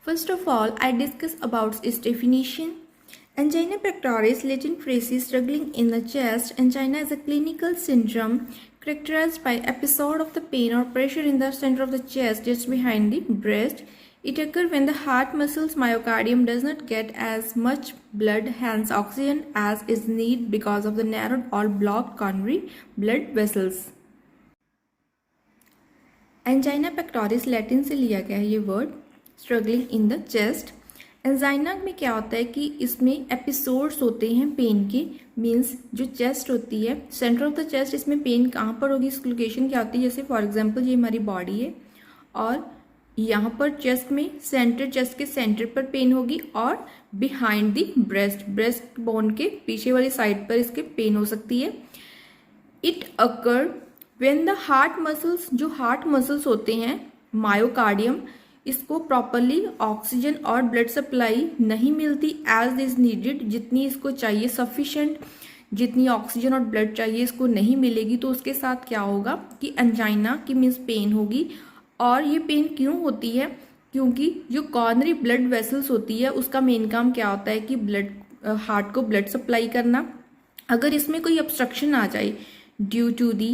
First of all, I discuss about its definition. Angina pectoris, Latin phrase struggling in the chest. Angina is a clinical syndrome characterized by episode of the pain or pressure in the center of the chest just behind the breast. It occurs when the heart muscles myocardium does not get as much blood, hence oxygen, as is needed because of the narrowed or blocked coronary blood vessels. Angina pectoris Latin से लिया गया है ये word, struggling in the chest. Angina में क्या होता है कि इसमें एपिसोड्स होते हैं पेन के, मीन्स जो चेस्ट होती है, सेंटर ऑफ द चेस्ट, इसमें पेन कहाँ पर होगी, इसकी लोकेशन क्या होती है। जैसे फॉर एग्जांपल ये हमारी बॉडी है और यहाँ पर चेस्ट में चेस्ट के सेंटर पर पेन होगी और बिहाइंड द ब्रेस्ट बोन के पीछे वाली साइड पर इसके पेन हो सकती है। It occur when the heart muscles, जो हार्ट मसल्स होते हैं मायोकार्डियम, इसको प्रॉपरली ऑक्सीजन और ब्लड सप्लाई नहीं मिलती एज इज नीडेड, जितनी इसको चाहिए, सफिशेंट जितनी ऑक्सीजन और ब्लड चाहिए इसको नहीं मिलेगी, तो उसके साथ क्या होगा कि एंजाइना की मीन्स पेन होगी। और ये पेन क्यों होती है, क्योंकि जो कॉर्नरी ब्लड वेसल्स होती है उसका मेन काम क्या होता है कि ब्लड, हार्ट को ब्लड सप्लाई करना। अगर इसमें कोई ऑब्स्ट्रक्शन आ जाए ड्यू टू दी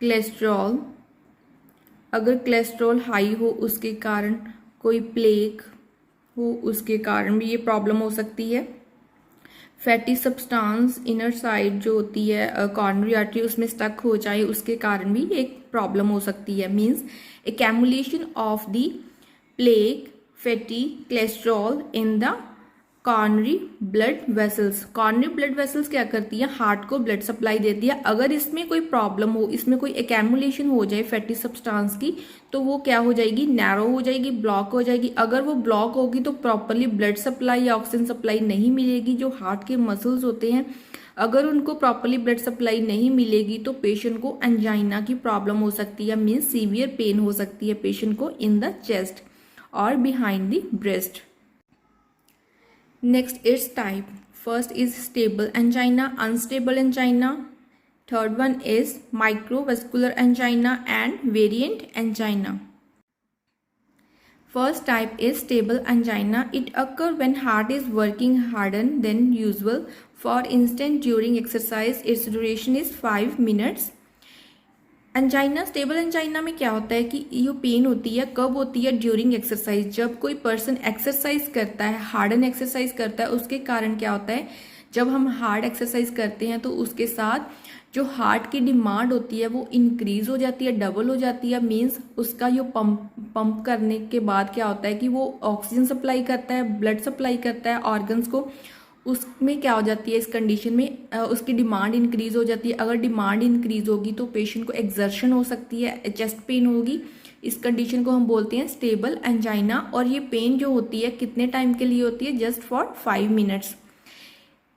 कोलेस्ट्रॉल, अगर कोलेस्ट्रॉल हाई हो उसके कारण, कोई प्लेग हो उसके कारण भी ये प्रॉब्लम हो सकती है। फैटी सब्सटेंस इनर साइड जो होती है कॉर्नरी आर्टरी उसमें स्टक हो जाए उसके कारण भी एक प्रॉब्लम हो सकती है। Means accumulation of the plague, fatty, cholesterol in the coronary blood vessels. Coronary blood vessels क्या करती है, हार्ट को ब्लड सप्लाई देती है। अगर इसमें कोई प्रॉब्लम हो, इसमें कोई एक्यूमुलेशन हो जाए फैटी सब्सटेंस की, तो वो क्या हो जाएगी, नैरो हो जाएगी, ब्लॉक हो जाएगी। अगर वो ब्लॉक होगी तो प्रॉपरली ब्लड सप्लाई या ऑक्सीजन सप्लाई नहीं मिलेगी। जो हार्ट के मसल्स होते हैं अगर उनको प्रॉपरली ब्लड सप्लाई नहीं मिलेगी तो पेशेंट को एंजाइना की प्रॉब्लम हो सकती है, मीन्स सीवियर पेन हो सकती है पेशेंट को इन द चेस्ट और behind the breast. Next, its type. First is stable angina, unstable angina. Third one is microvascular angina and variant angina. First type is stable angina. It occurs when heart is working harder than usual. For instance, during exercise, its duration is 5 minutes. Angina, stable angina में क्या होता है कि ये pen होती है, कब होती है, ड्यूरिंग एक्सरसाइज। जब कोई पर्सन एक्सरसाइज करता है, हार्डन एक्सरसाइज करता है, उसके कारण क्या होता है, जब हम हार्ड एक्सरसाइज करते हैं तो उसके साथ जो हार्ट की डिमांड होती है वो इंक्रीज हो जाती है, डबल हो जाती है। मीन्स उसका जो पंप करने के बाद क्या होता है कि वो ऑक्सीजन सप्लाई करता है, ब्लड सप्लाई करता है ऑर्गन्स को, उसमें क्या हो जाती है, इस कंडीशन में उसकी डिमांड इंक्रीज हो जाती है। अगर डिमांड इंक्रीज होगी तो पेशेंट को एक्सर्शन हो सकती है, चेस्ट पेन होगी। इस कंडीशन को हम बोलते हैं स्टेबल एंजाइना। और ये पेन जो होती है कितने टाइम के लिए होती है, just for 5 minutes.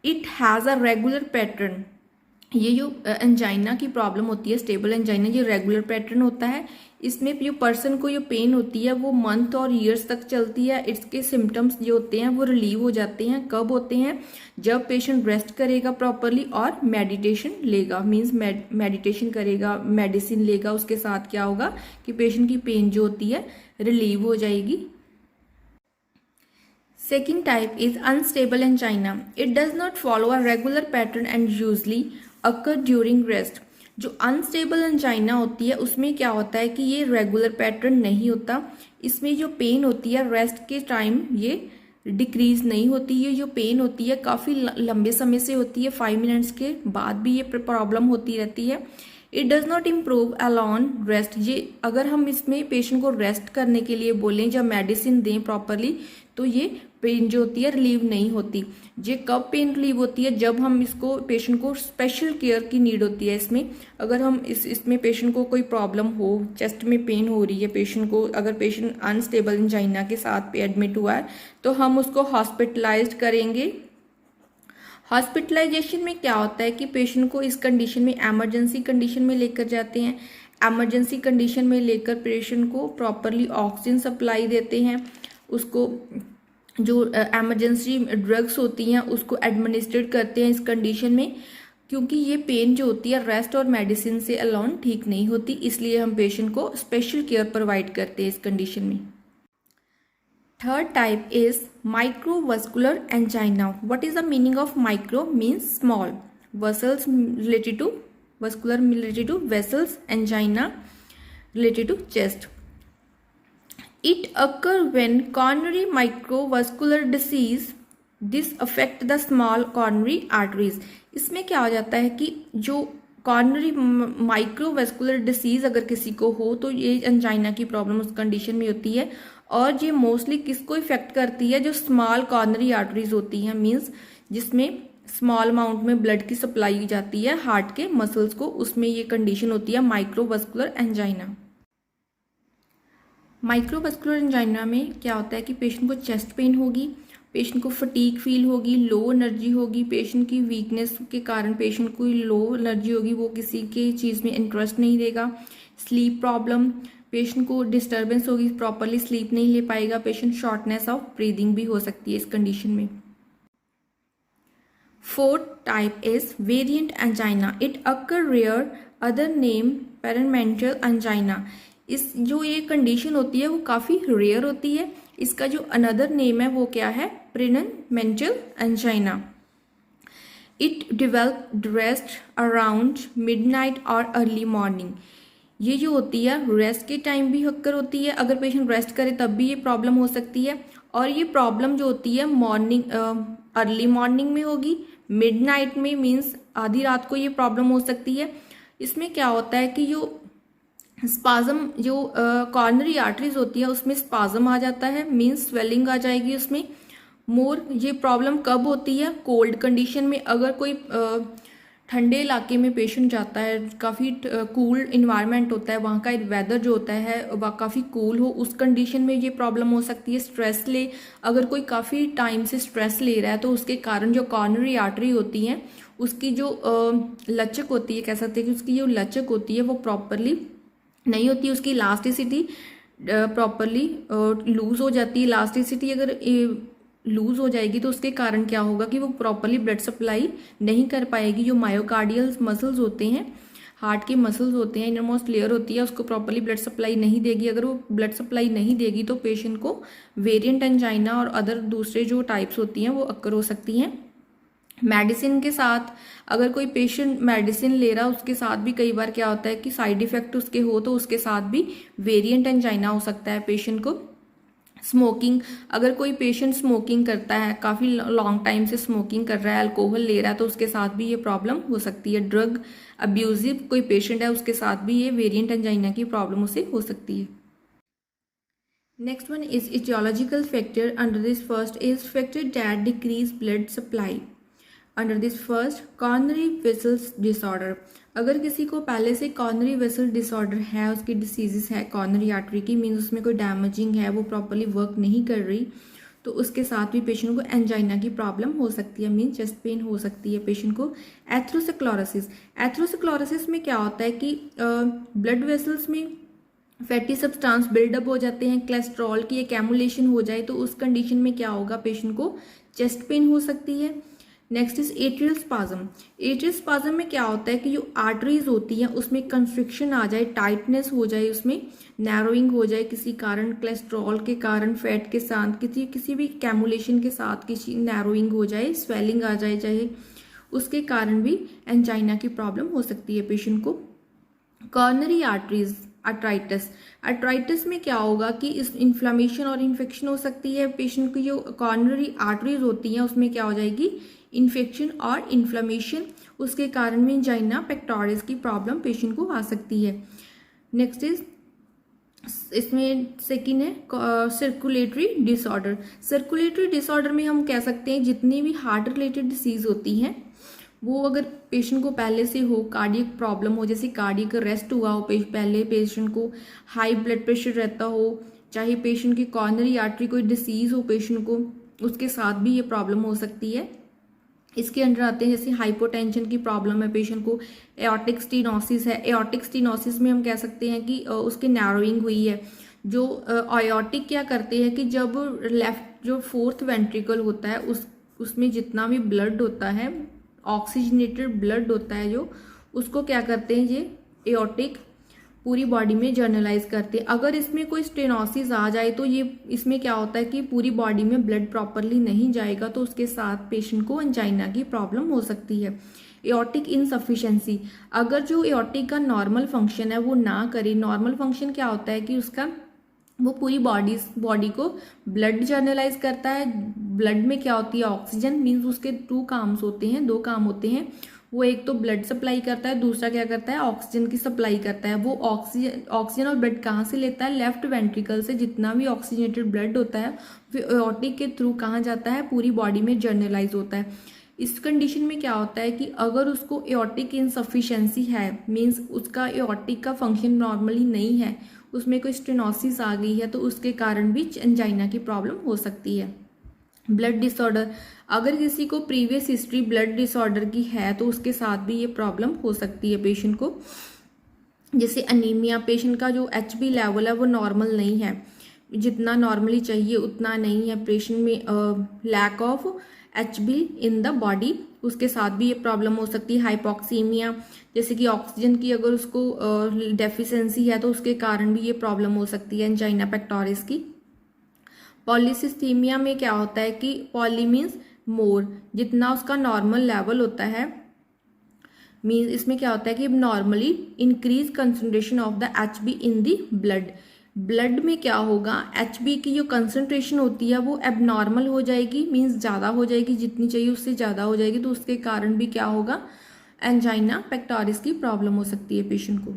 It has a regular pattern. ये जो एंजाइना की प्रॉब्लम होती है स्टेबल एंजाइना, ये रेगुलर पैटर्न होता है। इसमें जो पर्सन को ये पेन होती है वो मंथ और ईयर्स तक चलती है। इसके सिम्टम्स जो होते हैं वो रिलीव हो जाते हैं। कब होते हैं, जब पेशेंट रेस्ट करेगा प्रॉपरली और मेडिटेशन लेगा, मीन्स मेडिटेशन करेगा, मेडिसिन लेगा, उसके साथ क्या होगा कि पेशेंट की पेन जो होती है रिलीव हो जाएगी। Second type is unstable angina. It does not follow a regular pattern and usually occur during rest. जो अनस्टेबल एंजाइना होती है उसमें क्या होता है कि ये रेगुलर पैटर्न नहीं होता। इसमें जो पेन होती है रेस्ट के टाइम ये डिक्रीज नहीं होती। ये जो पेन होती है काफ़ी लंबे समय से होती है, 5 मिनट्स के बाद भी ये प्रॉब्लम होती रहती है। It does not improve alone rest. ये अगर हम इसमें पेशेंट को रेस्ट करने के लिए बोलें, जब मेडिसिन दें प्रॉपरली, तो ये पेन जो होती है रिलीव नहीं होती। ये कब पेन रिलीव होती है, जब हम इसको पेशेंट को स्पेशल केयर की नीड होती है। इसमें अगर हम इसमें पेशेंट को कोई प्रॉब्लम हो, चेस्ट में पेन हो रही है पेशेंट को, अगर पेशेंट अनस्टेबल एंजाइना के साथ पे एडमिट हुआ है तो हम उसको हॉस्पिटलाइज्ड करेंगे। हॉस्पिटलाइजेशन में क्या होता है कि पेशेंट को इस कंडीशन में इमरजेंसी कंडीशन में लेकर जाते हैं। इमरजेंसी कंडीशन में लेकर पेशेंट को प्रॉपरली ऑक्सीजन सप्लाई देते हैं। उसको जो इमरजेंसी ड्रग्स होती हैं उसको एडमिनिस्ट्रेट करते हैं इस कंडीशन में, क्योंकि ये पेन जो होती है रेस्ट और मेडिसिन से अलोन ठीक नहीं होती, इसलिए हम पेशेंट को स्पेशल केयर प्रोवाइड करते हैं इस कंडीशन में। Third type is microvascular angina. What is the meaning of micro? Means small. Vessels related to vascular related to vessels. Angina related to chest. It occur when coronary microvascular disease. This affect the small coronary arteries. इसमें क्या हो जाता है कि जो coronary microvascular disease अगर किसी को हो तो ये एंजाइना की प्रॉब्लम उस कंडीशन में होती है, और ये मोस्टली किसको इफेक्ट करती है? जो स्मॉल कॉर्नरी आर्टरीज होती हैं, मींस जिसमें स्मॉल अमाउंट में ब्लड की सप्लाई जाती है हार्ट के मसल्स को, उसमें ये कंडीशन होती है माइक्रोवेस्कुलर एंजाइना। माइक्रोवेस्कुलर एंजाइना में क्या होता है कि पेशेंट को चेस्ट पेन होगी, पेशेंट को फटीक फील होगी, लो एनर्जी होगी, पेशेंट की वीकनेस के कारण पेशेंट को लो एनर्जी होगी, वो किसी के चीज़ में इंटरेस्ट नहीं देगा। स्लीप प्रॉब्लम, पेशेंट को डिस्टर्बेंस होगी, प्रॉपरली स्लीप नहीं ले पाएगा, पेशेंट शॉर्टनेस ऑफ ब्रीदिंग भी हो सकती है इस कंडीशन में। Fourth type is variant angina. It occur rare, other name Prinzmetal angina. इस जो ये कंडीशन होती है वो काफ़ी रेयर होती है। इसका जो अनदर नेम है वो क्या है? Prinzmetal angina. It develop rest around midnight और अर्ली मॉर्निंग। ये जो होती है रेस्ट के टाइम भी अक्कर होती है, अगर पेशेंट रेस्ट करे तब भी ये प्रॉब्लम हो सकती है, और ये प्रॉब्लम जो होती है मॉर्निंग अर्ली मॉर्निंग में होगी, मिडनाइट में मीन्स आधी रात को ये प्रॉब्लम हो सकती है। इसमें क्या होता है कि जो स्पाज्म जो कॉर्नरी आर्टरीज होती है उसमें स्पाज्म आ जाता है, मीन्स स्वेलिंग आ जाएगी उसमें मोर। ये प्रॉब्लम कब होती है? कोल्ड कंडीशन में। अगर कोई ठंडे इलाके में पेशेंट जाता है, काफ़ी कूल इन्वायरमेंट होता है, वहाँ का वेदर जो होता है वह काफ़ी कूल हो, उस कंडीशन में ये प्रॉब्लम हो सकती है। स्ट्रेस ले, अगर कोई काफ़ी टाइम से स्ट्रेस ले रहा है तो उसके कारण जो कॉर्नरी आर्टरी होती हैं उसकी जो लचक होती है, कह सकते हैं कि उसकी जो लचक होती है वो प्रॉपरली नहीं होती, उसकी इलास्टिसिटी प्रॉपरली लूज हो जाती है। इलास्टिसिटी अगर लूज हो जाएगी तो उसके कारण क्या होगा कि वो प्रॉपरली ब्लड सप्लाई नहीं कर पाएगी। जो मायोकार्डियल मसल्स होते हैं, हार्ट के मसल्स होते हैं, इनरमोस्ट लेयर होती है, उसको प्रॉपरली ब्लड सप्लाई नहीं देगी। अगर वो ब्लड सप्लाई नहीं देगी तो पेशेंट को वेरिएंट एंजाइना और अदर दूसरे जो टाइप्स होती हैं वो अक्कर हो सकती हैं। मेडिसिन के साथ अगर कोई पेशेंट मेडिसिन ले रहा है उसके साथ भी कई बार क्या होता है कि साइड इफेक्ट उसके हो तो उसके साथ भी वेरिएंट एंजाइना हो सकता है पेशेंट को। स्मोकिंग, अगर कोई पेशेंट स्मोकिंग करता है, काफ़ी लॉन्ग टाइम से स्मोकिंग कर रहा है, अल्कोहल ले रहा है, तो उसके साथ भी ये प्रॉब्लम हो सकती है। ड्रग अब्यूजिव कोई पेशेंट है उसके साथ भी ये वेरिएंट एंजाइना की प्रॉब्लम उसे हो सकती है। Next one is etiological factor. Under this first is factor that decrease blood supply. Under this first coronary vessels disorder. अगर किसी को पहले से कॉर्नरी वेसल डिसऑर्डर है, उसकी डिसीजेस है कॉर्नरी आर्टरी की, मीन्स उसमें कोई डैमेजिंग है, वो प्रॉपरली वर्क नहीं कर रही, तो उसके साथ भी पेशेंट को एंजाइना की प्रॉब्लम हो सकती है, मीन्स चेस्ट पेन हो सकती है पेशेंट को। एथ्रोस्क्लेरोसिस, एथ्रोस्क्लेरोसिस में क्या होता है कि ब्लड वेसल्स में फैटी सब्सटेंस बिल्डअप हो जाते हैं, कोलेस्ट्रॉल की एक्यूमुलेशन हो जाए तो उस कंडीशन में क्या होगा, पेशेंट को चेस्ट पेन हो सकती है। Next is atrial spasm. Atrial spasm में क्या होता है कि जो आर्टरीज होती हैं उसमें कंस्ट्रिक्शन आ जाए, टाइटनेस हो जाए, उसमें नैरोइंग हो जाए किसी कारण, कोलेस्ट्रॉल के कारण, फैट के साथ, किसी भी कैमुलेशन के साथ किसी नैरोइंग हो जाए, स्वेलिंग आ जाए चाहे, उसके कारण भी एंजाइना की प्रॉब्लम हो सकती है पेशेंट को। कॉर्नरी आर्टरीज आर्ट्राइटिस, आर्ट्राइटिस में क्या होगा कि इस इन्फ्लामेशन और इन्फेक्शन हो सकती है। पेशेंट की जो कॉर्नरी आर्टरीज होती हैं उसमें क्या हो जाएगी, इन्फेक्शन और इन्फ्लामेशन, उसके कारण में एंजाइना पेक्टोरिस की प्रॉब्लम पेशेंट को आ सकती है। नेक्स्ट इज इसमें सेकेंड है सर्कुलेटरी डिसऑर्डर। सर्कुलेटरी डिसऑर्डर में हम कह सकते हैं जितनी भी हार्ट रिलेटेड डिसीज होती हैं वो अगर पेशेंट को पहले से हो, कार्डियक प्रॉब्लम हो, जैसे कार्डियक अरेस्ट हुआ हो, पहले पेशेंट को हाई ब्लड प्रेशर रहता हो, चाहे पेशेंट की कॉर्नरी आर्टरी कोई डिसीज हो पेशेंट को, उसके साथ भी ये प्रॉब्लम हो सकती है। इसके अंडर आते हैं जैसे हाइपोटेंशन की प्रॉब्लम है पेशेंट को, एओर्टिक स्टेनोसिस है। एओर्टिक स्टेनोसिस में हम कह सकते हैं कि उसकी नैरोइंग हुई है। जो एओर्टिक क्या करते हैं कि जब लेफ्ट जो फोर्थ वेंट्रिकल होता है उसमें जितना भी ब्लड होता है, ऑक्सीजनेटेड ब्लड होता है जो, उसको क्या करते हैं ये एओर्टिक पूरी बॉडी में जर्नलाइज करते हैं। अगर इसमें कोई स्टेनोसिस आ जाए तो ये इसमें क्या होता है कि पूरी बॉडी में ब्लड प्रॉपरली नहीं जाएगा, तो उसके साथ पेशेंट को एंजाइना की प्रॉब्लम हो सकती है। एओर्टिक इनसफिशिएंसी, अगर जो एओर्टिक का नॉर्मल फंक्शन है वो ना करे, नॉर्मल फंक्शन क्या होता है कि उसका वो पूरी बॉडी को ब्लड जर्नलाइज करता है। ब्लड में क्या होती है, ऑक्सीजन, मीन्स उसके दो काम होते हैं। वो एक तो ब्लड सप्लाई करता है, दूसरा क्या करता है, ऑक्सीजन की सप्लाई करता है। वो ऑक्सीजन और ब्लड कहाँ से लेता है, लेफ्ट वेंट्रिकल से। जितना भी ऑक्सीजनेटेड ब्लड होता है वो एओर्टिक के थ्रू कहाँ जाता है, पूरी बॉडी में जर्नलाइज होता है। इस कंडीशन में क्या होता है कि अगर उसको एओर्टिक इनसफिशिएंसी है, मीन्स उसका एओर्टिक का फंक्शन नॉर्मली नहीं है, उसमें कोई स्टेनोसिस आ गई है, तो उसके कारण भी एंजाइना की प्रॉब्लम हो सकती है। ब्लड डिसऑर्डर, अगर किसी को प्रीवियस हिस्ट्री ब्लड डिसऑर्डर की है तो उसके साथ भी ये प्रॉब्लम हो सकती है पेशेंट को। जैसे अनीमिया, पेशेंट का जो HB लेवल है वो नॉर्मल नहीं है, जितना नॉर्मली चाहिए उतना नहीं है पेशेंट में, lack of HB in the body, उसके साथ भी ये प्रॉब्लम हो सकती है। हाइपोक्सीमिया, जैसे कि ऑक्सीजन की अगर उसको डेफिशिएंसी है तो उसके कारण भी ये प्रॉब्लम हो सकती है एंजाइना पेक्टोरिस की। पॉलीसिस्थीमिया में क्या होता है कि पॉली मीन्स मोर, जितना उसका नॉर्मल लेवल होता है, मीन्स इसमें क्या होता है कि normally increase concentration of the HB in the blood में क्या होगा, HB की जो कंसंट्रेशन होती है वो एबनॉर्मल हो जाएगी, मीन्स ज़्यादा हो जाएगी, जितनी चाहिए उससे ज़्यादा हो जाएगी, तो उसके कारण भी क्या होगा, एंजाइना पेक्टोरिस की प्रॉब्लम हो सकती है पेशेंट को।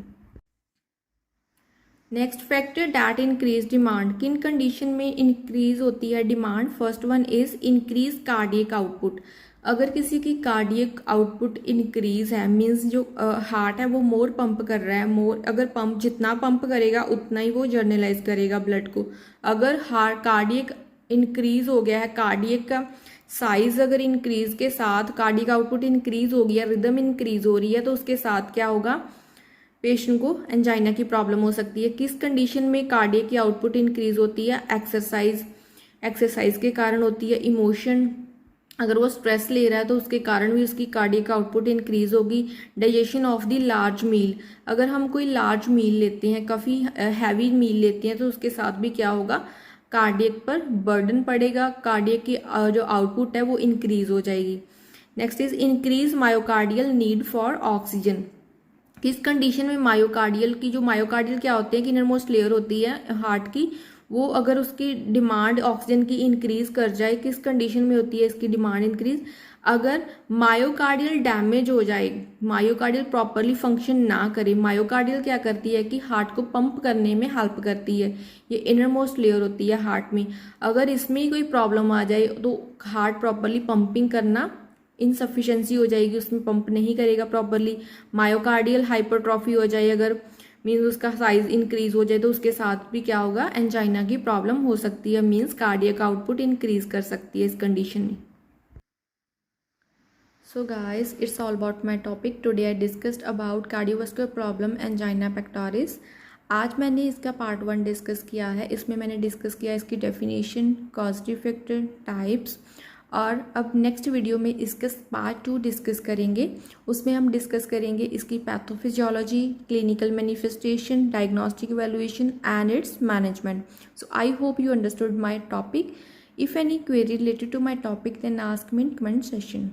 Next factor that increase demand, किन कंडीशन में इंक्रीज होती है demand. First one is increase cardiac output, अगर किसी की कार्डियक आउटपुट इंक्रीज है, मीन्स जो हार्ट है वो मोर पंप कर रहा है, मोर अगर पंप जितना पंप करेगा उतना ही वो जर्नलाइज करेगा ब्लड को। अगर हार्ट कार्डियक इंक्रीज हो गया है, कार्डियक का साइज अगर इंक्रीज के साथ कार्डियक आउटपुट इंक्रीज हो गया, रिदम इंक्रीज हो रही है, तो उसके साथ क्या होगा, पेशेंट को एंजाइना की प्रॉब्लम हो सकती है। किस कंडीशन में कार्डियक की आउटपुट इंक्रीज होती है, एक्सरसाइज के कारण होती है। इमोशन, अगर वो स्ट्रेस ले रहा है तो उसके कारण भी उसकी कार्डियक आउटपुट इंक्रीज होगी। डाइजेशन ऑफ द लार्ज मील, अगर हम कोई लार्ज मील लेते हैं, काफ़ी हैवी मील लेते हैं, तो उसके साथ भी क्या होगा, कार्डियक पर बर्डन पड़ेगा, कार्डियक की जो आउटपुट है वो इंक्रीज हो जाएगी। Next is increase myocardial need for oxygen, किस कंडीशन में मायोकार्डियल की, जो मायोकार्डियल क्या होते हैं कि इनरमोस्ट लेयर होती है हार्ट की, वो अगर उसकी डिमांड ऑक्सीजन की इंक्रीज कर जाए, किस कंडीशन में होती है इसकी डिमांड इंक्रीज, अगर मायोकार्डियल डैमेज हो जाए, मायोकार्डियल प्रॉपरली फंक्शन ना करे। मायोकार्डियल क्या करती है कि हार्ट को पंप करने में हेल्प करती है, ये इनरमोस्ट लेयर होती है हार्ट में, अगर इसमें कोई प्रॉब्लम आ जाए तो हार्ट प्रॉपरली पंपिंग करना इनसफिशिएंसी हो जाएगी, उसमें पंप नहीं करेगा प्रॉपरली। मायोकार्डियल हाइपरट्रॉफी हो जाए, अगर मीन्स उसका साइज इंक्रीज हो जाए, तो उसके साथ भी क्या होगा, एंजाइना की प्रॉब्लम हो सकती है, मीन्स कार्डियक आउटपुट इंक्रीज कर सकती है इस कंडीशन में। So guys, it's all about my topic. Today I discussed about cardiovascular problem angina pectoris. आज मैंने इसका पार्ट 1 डिस्कस किया है, इसमें मैंने डिस्कस किया इसकी डेफिनेशन, कॉजेटिव फैक्टर, टाइप्स, और अब नेक्स्ट वीडियो में इसका पार्ट 2 डिस्कस करेंगे। उसमें हम डिस्कस करेंगे इसकी pathophysiology, clinical manifestation, diagnostic evaluation and it's management. So I hope you understood my topic. If any query related to my topic, then ask me in comment section.